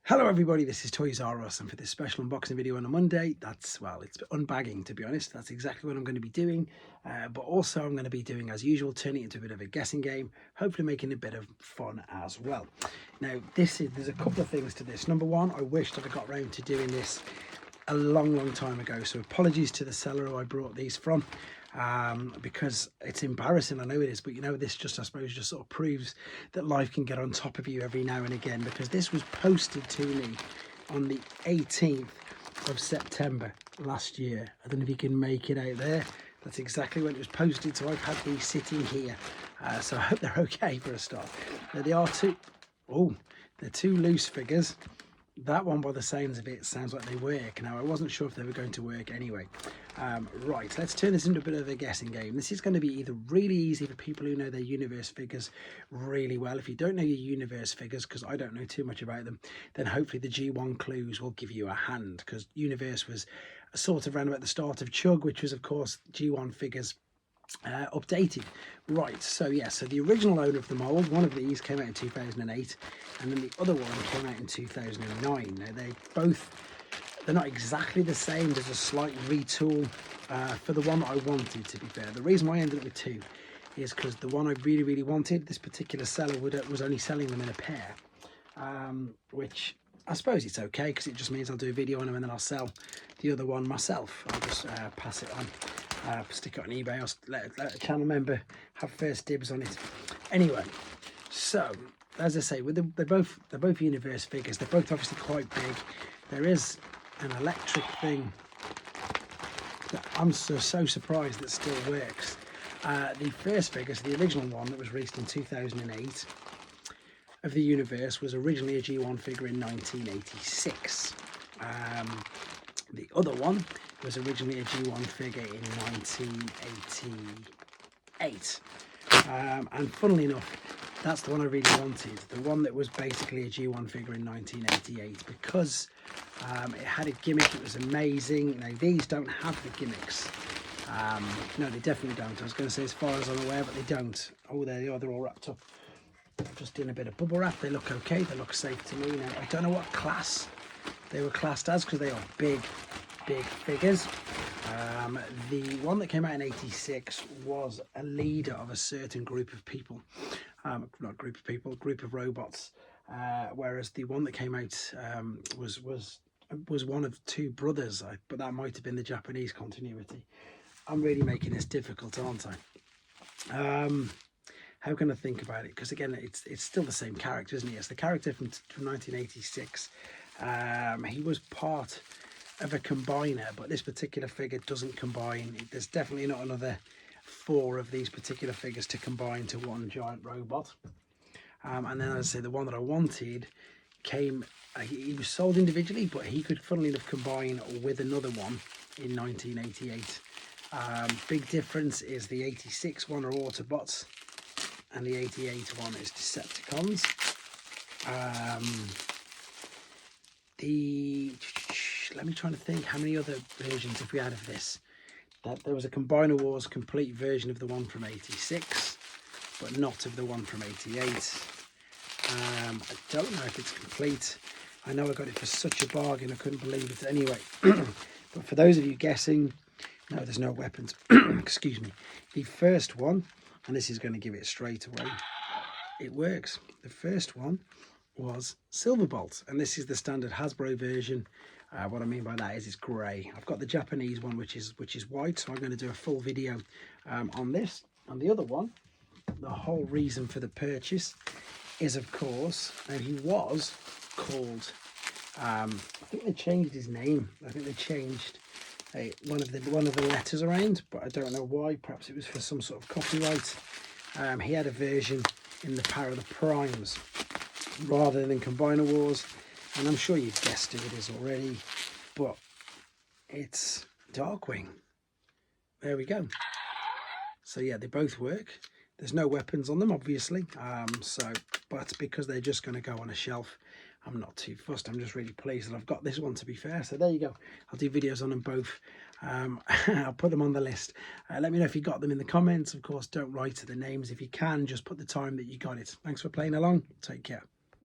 Hello everybody, this is Toys R Us, and for this special unboxing video on a Monday, it's unbagging, to be honest. That's exactly what I'm going to be doing, but also I'm going to be doing, as usual, turning it into a bit of a guessing game, hopefully making a bit of fun as well. Now, there's a couple of things to this. Number one, I wish that I got round to doing this a long time ago, so apologies to the seller who I brought these from, because it's embarrassing. I know it is, but you know, this just, I suppose, just sort of proves that life can get on top of you every now and again, because this was posted to me on the 18th of September last year. I don't know if you can make it out there. That's exactly when it was posted, so I've had these sitting here, so I hope they're okay for a start. Now, they are they're two loose figures. That one, by the sounds of it, sounds like they work. Now, I wasn't sure if they were going to work anyway. Right, let's turn this into a bit of a guessing game. This is going to be either really easy for people who know their universe figures really well. If you don't know your universe figures, because I don't know too much about them, then hopefully the G1 clues will give you a hand, because universe was sort of around about the start of Chug, which was, of course, G1 figures updated. Right, so yeah, so the original owner of the mold, one of these came out in 2008, and then the other one came out in 2009. Now, they're not exactly the same. There's a slight retool for the one that I wanted, to be fair. The reason why I ended up with two is because the one I really wanted, this particular seller was only selling them in a pair, which I suppose it's okay, because it just means I'll do a video on them and then I'll sell the other one myself. I'll just pass it on, stick it on eBay, or let a channel member have first dibs on it. Anyway, so as I say, they're both universe figures. They're both obviously quite big. There is an electric thing that I'm so surprised that still works. The first figure, so the original one that was released in 2008 of the universe, was originally a G1 figure in 1986. The other one was originally a G1 figure in 1988. And funnily enough, that's the one I really wanted, the one that was basically a G1 figure in 1988, because it had a gimmick. It was amazing. Now, these don't have the gimmicks. No, they definitely don't. I was going to say as far as I'm aware, but they don't. Oh, there they are. They're all wrapped up. Just doing a bit of bubble wrap. They look okay. They look safe to me. Now, I don't know what class they were classed as, because they are big figures. The one that came out in 86 was a leader of a certain group of people. Not group of people, group of robots. Whereas the one that came out was one of two brothers, but that might have been the Japanese continuity. I'm really making this difficult, aren't I? How can I think about it? Because again, it's still the same character, isn't he? It's the character from 1986. He was part of a combiner, but this particular figure doesn't combine. There's definitely not another 4 of these particular figures to combine to one giant robot. And then, as I say, the one that I wanted came, he was sold individually, but he could, funnily enough, combine with another one in 1988. Big difference is the 86 one are Autobots, and the 88 one is Decepticons. Let me try to think how many other versions have we had of this. That there was a Combiner Wars complete version of the one from 86, but not of the one from 88. I don't know if it's complete. I know I got it for such a bargain, I couldn't believe it anyway. But for those of you guessing, no, there's no weapons. Excuse me. The first one, and this is going to give it straight away, it works. The first one was Silverbolt, and this is the standard Hasbro version. What I mean by that is it's grey. I've got the Japanese one, which is white, so I'm going to do a full video on this. And the other one, the whole reason for the purchase is, of course, and he was called, I think they changed his name. I think they changed one of the letters around, but I don't know why. Perhaps it was for some sort of copyright. He had a version in the Power of the Primes rather than Combiner Wars, and I'm sure you've guessed who it is already, but it's Darkwing. There we go. So yeah, they both work. There's no weapons on them, obviously, but because they're just going to go on a shelf, I'm not too fussed. I'm just really pleased that I've got this one, to be fair. So there you go. I'll do videos on them both. I'll put them on the list. Let me know if you got them in the comments. Of course, don't write the names. If you can, just put the time that you got it. Thanks for playing along. Take care.